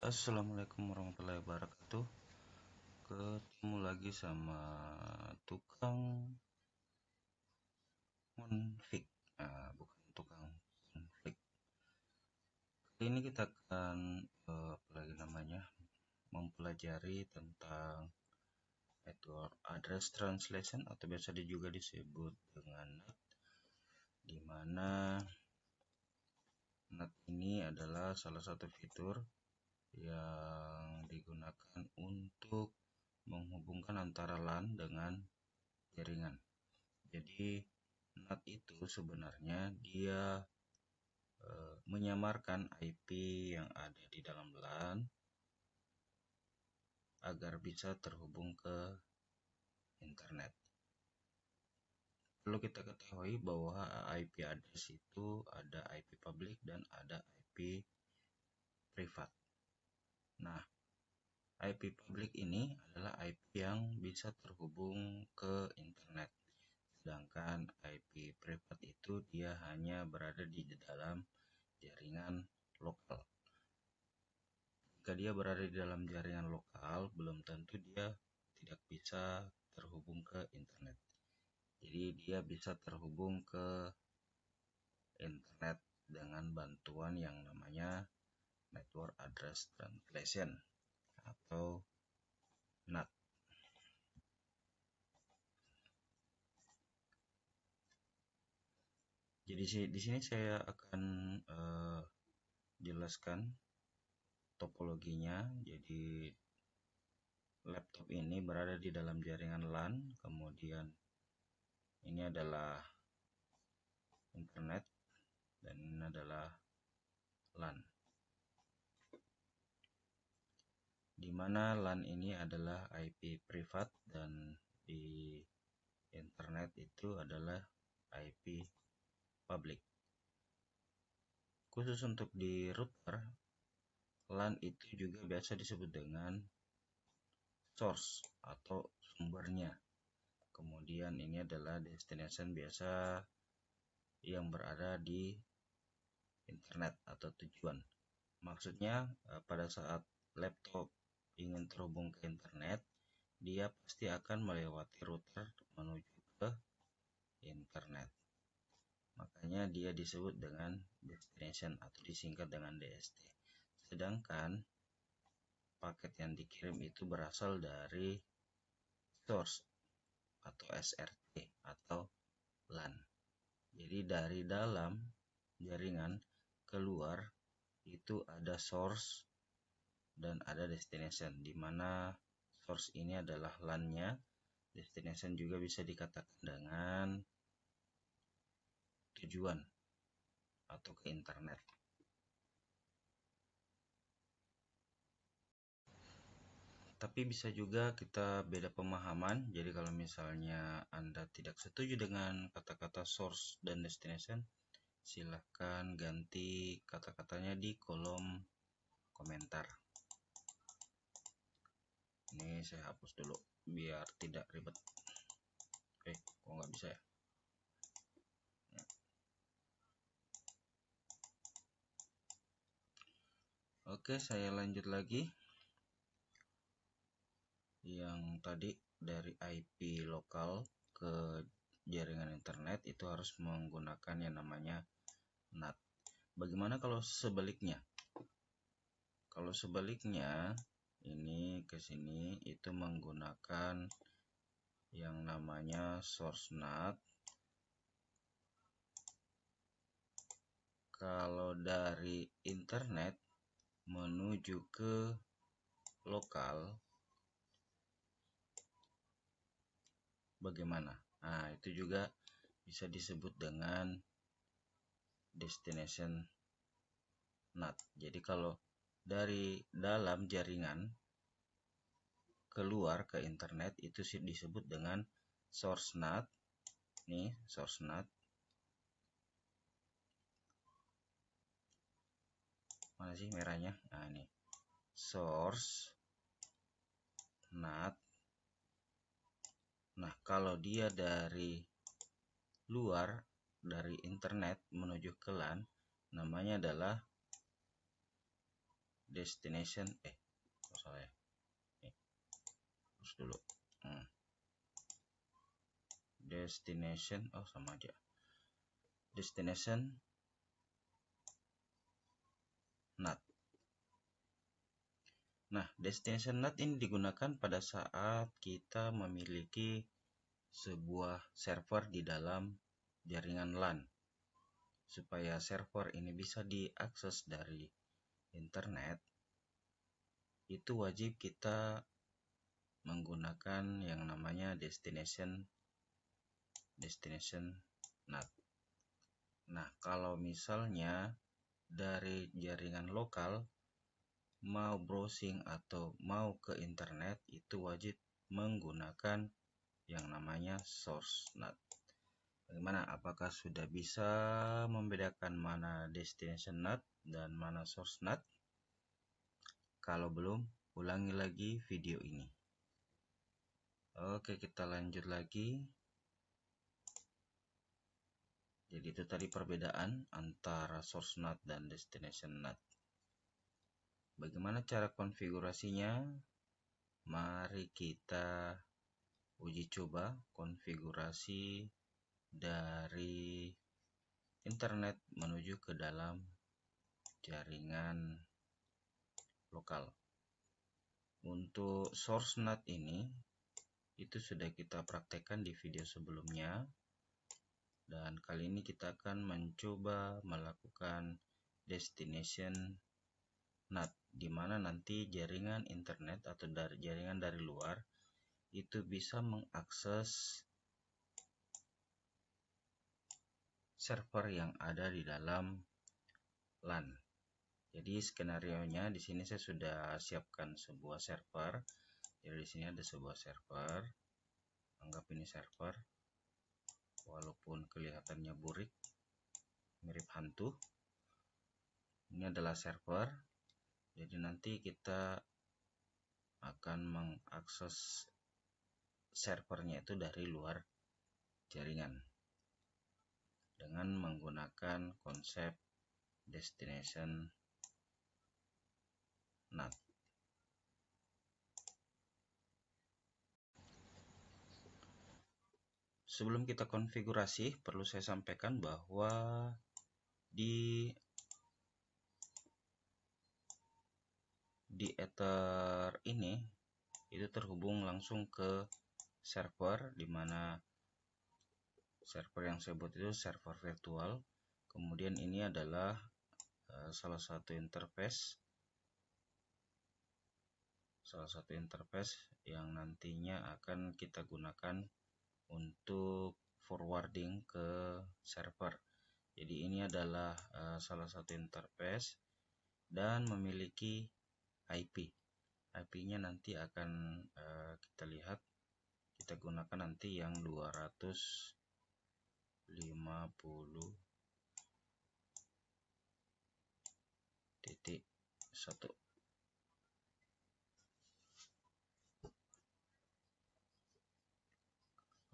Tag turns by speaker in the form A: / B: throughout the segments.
A: Assalamualaikum warahmatullahi wabarakatuh. Ketemu lagi sama tukang konflik. Bukan tukang konflik. Kali ini kita akan mempelajari tentang network address translation atau biasa juga disebut dengan NAT, di mana NAT ini adalah salah satu fitur yang digunakan untuk menghubungkan antara LAN dengan jaringan. Jadi NAT itu sebenarnya dia menyamarkan IP yang ada di dalam LAN agar bisa terhubung ke internet. Perlu kita ketahui bahwa IP address itu ada IP public dan ada IP privat. Nah, IP public ini adalah IP yang bisa terhubung ke internet. Sedangkan IP privat itu dia hanya berada di dalam jaringan lokal. Jika dia berada di dalam jaringan lokal, belum tentu dia tidak bisa terhubung ke internet. Jadi dia bisa terhubung ke internet dengan bantuan yang namanya Network Address Translation atau NAT. Jadi di sini saya akan jelaskan topologinya. Jadi laptop ini berada di dalam jaringan LAN, kemudian ini adalah internet dan ini adalah LAN. Di mana LAN ini adalah IP privat dan di internet itu adalah IP public. Khusus untuk di router, LAN itu juga biasa disebut dengan source atau sumbernya. Kemudian ini adalah destination biasa yang berada di internet atau tujuan. Maksudnya pada saat laptop ingin terhubung ke internet, dia pasti akan melewati router menuju ke internet. Makanya dia disebut dengan destination atau disingkat dengan DST. Sedangkan paket yang dikirim itu berasal dari source atau SRT atau LAN. Jadi dari dalam jaringan keluar itu ada source dan ada destination, di mana source ini adalah LAN-nya, destination juga bisa dikatakan dengan tujuan atau ke internet. Tapi bisa juga kita beda pemahaman. Jadi kalau misalnya Anda tidak setuju dengan kata-kata source dan destination, silahkan ganti kata-katanya di kolom komentar. Ini saya hapus dulu biar tidak ribet. Kok nggak bisa ya? Oke, saya lanjut lagi. Yang tadi dari IP lokal ke jaringan internet itu harus menggunakan yang namanya NAT. Bagaimana kalau sebaliknya? Kalau sebaliknya, ini ke sini itu menggunakan yang namanya source NAT. Kalau dari internet menuju ke lokal, bagaimana? Nah, itu juga bisa disebut dengan destination NAT. Jadi kalau dari dalam jaringan keluar ke internet itu disebut dengan source NAT. Nih, source NAT. Mana sih merahnya? Nah, ini source NAT. Nah, kalau dia dari luar, dari internet menuju ke LAN, namanya adalah destination salah ya, terus dulu destination, sama aja, destination NAT. Nah, destination NAT ini digunakan pada saat kita memiliki sebuah server di dalam jaringan LAN. Supaya server ini bisa diakses dari internet, itu wajib kita menggunakan yang namanya destination NAT. Nah, kalau misalnya dari jaringan lokal mau browsing atau mau ke internet, itu wajib menggunakan yang namanya source NAT. Bagaimana? Apakah sudah bisa membedakan mana destination NAT dan mana source NAT? Kalau belum, ulangi lagi video ini. Oke, kita lanjut lagi. Jadi itu tadi perbedaan antara source NAT dan destination NAT. Bagaimana cara konfigurasinya? Mari kita uji coba konfigurasi dari internet menuju ke dalam jaringan lokal. Untuk source NAT ini itu sudah kita praktekkan di video sebelumnya, dan kali ini kita akan mencoba melakukan destination NAT, di mana nanti jaringan internet atau jaringan dari luar itu bisa mengakses server yang ada di dalam LAN. Jadi skenario-nya di sini saya sudah siapkan sebuah server. Jadi di sini ada sebuah server. Anggap ini server. Walaupun kelihatannya burik, mirip hantu. Ini adalah server. Jadi nanti kita akan mengakses servernya itu dari luar jaringan dengan menggunakan konsep destination NAT. Sebelum kita konfigurasi, perlu saya sampaikan bahwa di Ether ini itu terhubung langsung ke server, di mana server yang saya buat itu server virtual. Kemudian ini adalah salah satu interface yang nantinya akan kita gunakan untuk forwarding ke server. Jadi ini adalah salah satu interface dan memiliki IP. IP-nya nanti akan kita lihat, kita gunakan nanti yang 250.1.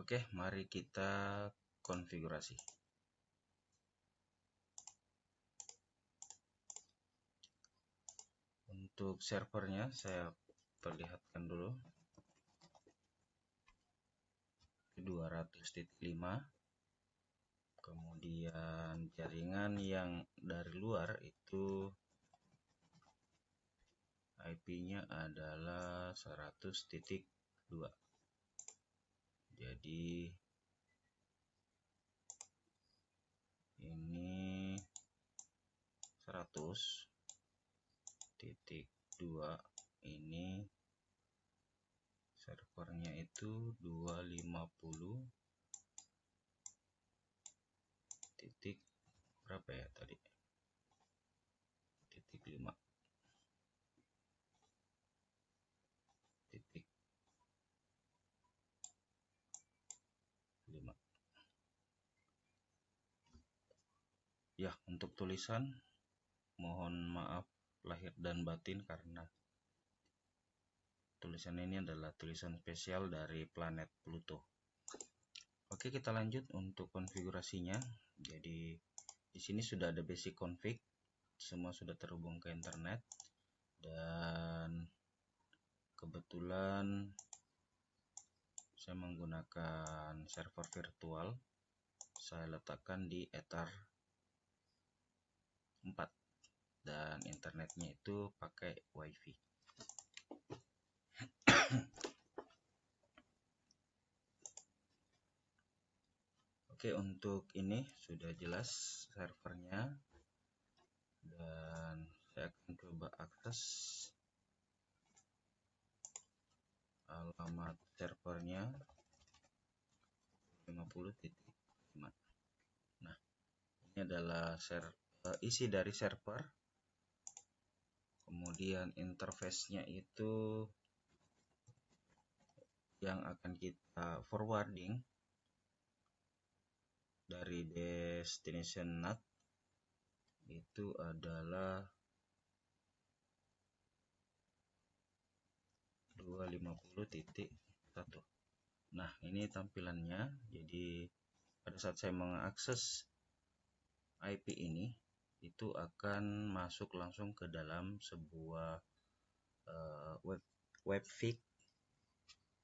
A: Oke, mari kita konfigurasi. Untuk servernya saya perlihatkan dulu. 200.5. Kemudian jaringan yang dari luar itu IP-nya adalah 100.2. Jadi ini 100.2, ini servernya itu 250. Titik berapa ya tadi? Titik 5. Titik 5. Ya, untuk tulisan mohon maaf lahir dan batin karena tulisan ini adalah tulisan spesial dari planet Pluto. Oke, kita lanjut untuk konfigurasinya. Jadi di sini sudah ada basic config, semua sudah terhubung ke internet. dan kebetulan saya menggunakan server virtual. Saya letakkan di Ether 4 dan internetnya itu pakai WiFi. Oke, untuk ini sudah jelas servernya, dan saya akan coba akses alamat servernya 50.5. Nah, ini adalah isi dari server. Kemudian interface-nya itu yang akan kita forwarding dari destination NAT itu adalah 250.1. Nah, ini tampilannya. Jadi pada saat saya mengakses IP ini, itu akan masuk langsung ke dalam sebuah webvik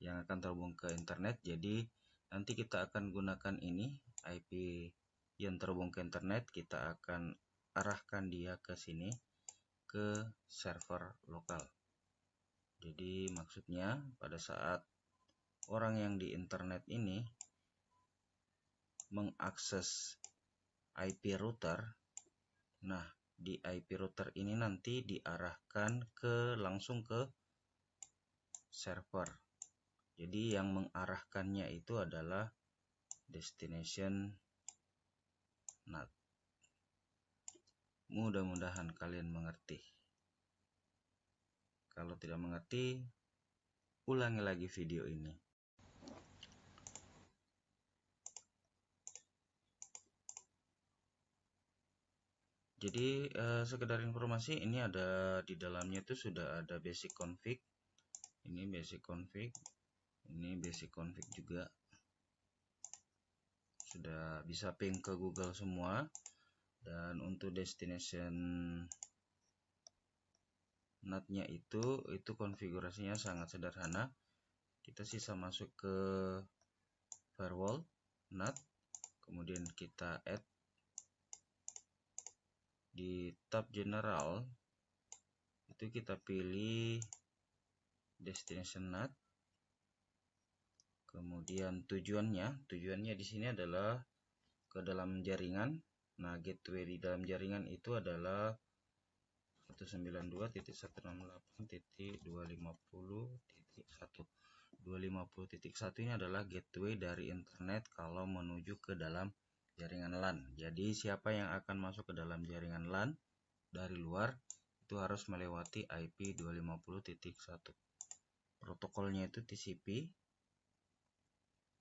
A: yang akan terhubung ke internet. Jadi nanti kita akan gunakan ini IP yang terhubung ke internet, kita akan arahkan dia ke sini, ke server lokal. Jadi maksudnya pada saat orang yang di internet ini mengakses IP router, nah di IP router ini nanti diarahkan langsung ke server. Jadi yang mengarahkannya itu adalah destination NAT. Mudah-mudahan kalian mengerti. Kalau tidak mengerti, ulangi lagi video ini. Jadi sekedar informasi, ini ada di dalamnya itu sudah ada basic config. Ini basic config, ini basic config juga. Sudah bisa ping ke Google semua. Dan untuk destination NAT-nya itu konfigurasinya sangat sederhana. Kita sisa masuk ke firewall NAT, kemudian kita add di tab general, itu kita pilih destination NAT. Kemudian tujuannya di sini adalah ke dalam jaringan. Nah, gateway di dalam jaringan itu adalah 192.168.250.1. 250.1 ini adalah gateway dari internet kalau menuju ke dalam jaringan LAN. Jadi siapa yang akan masuk ke dalam jaringan LAN dari luar itu harus melewati IP 250.1. Protokolnya itu TCP.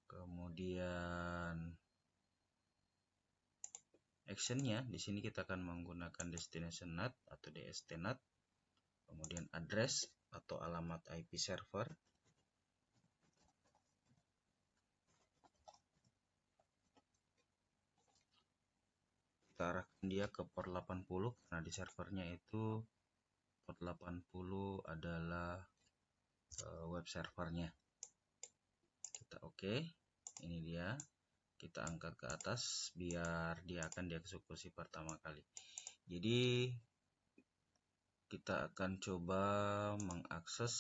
A: Kemudian actionnya di sini kita akan menggunakan destination NAT atau DST NAT. Kemudian address atau alamat IP server. Kita arahkan dia ke port 80 karena di servernya itu port 80 adalah web servernya. Kita oke. Ini dia. Kita angkat ke atas biar dia akan dieksekusi pertama kali. Jadi kita akan coba mengakses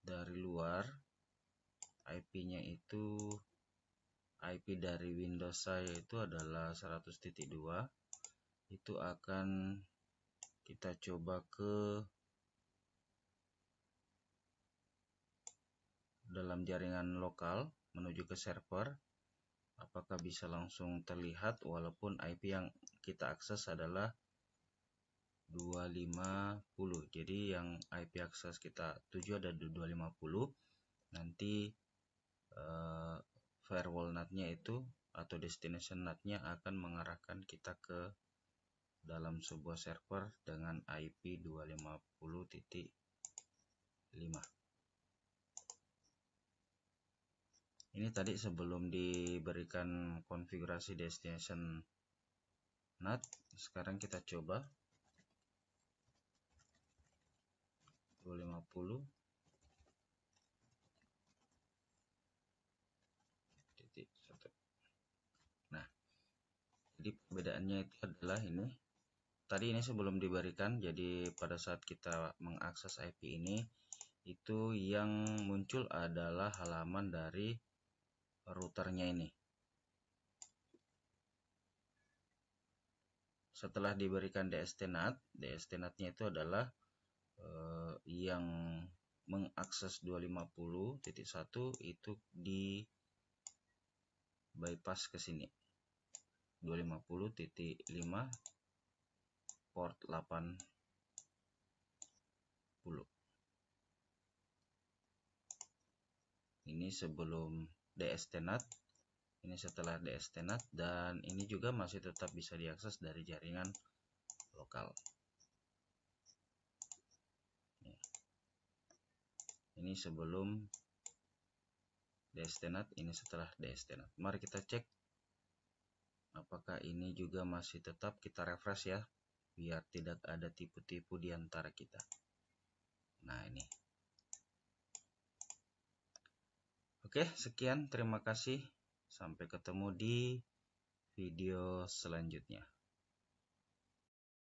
A: dari luar. IP-nya itu IP dari Windows saya itu adalah 100.2. Itu akan kita coba ke dalam jaringan lokal menuju ke server. Apakah bisa langsung terlihat walaupun IP yang kita akses adalah 250. Jadi yang IP akses kita tuju ada 250. Nanti firewall NAT-nya itu atau destination NAT-nya akan mengarahkan kita ke dalam sebuah server dengan IP 250.5. Ini tadi sebelum diberikan konfigurasi destination NAT. Sekarang kita coba 250. Nah, jadi perbedaannya itu adalah ini. Tadi ini sebelum diberikan, jadi pada saat kita mengakses IP ini, itu yang muncul adalah halaman dari routernya ini. Setelah diberikan DST-NAT, DST-NAT-nya itu adalah yang mengakses 250.1 itu di bypass ke sini. 250.5 port 80. Ini sebelum DST-NAT, ini setelah DST-NAT, dan ini juga masih tetap bisa diakses dari jaringan lokal. Ini sebelum DST-NAT, ini setelah DST-NAT. Mari kita cek apakah ini juga masih tetap. Kita refresh ya, biar tidak ada tipu-tipu di antara kita. Nah, ini. Oke, sekian. Terima kasih. Sampai ketemu di video selanjutnya.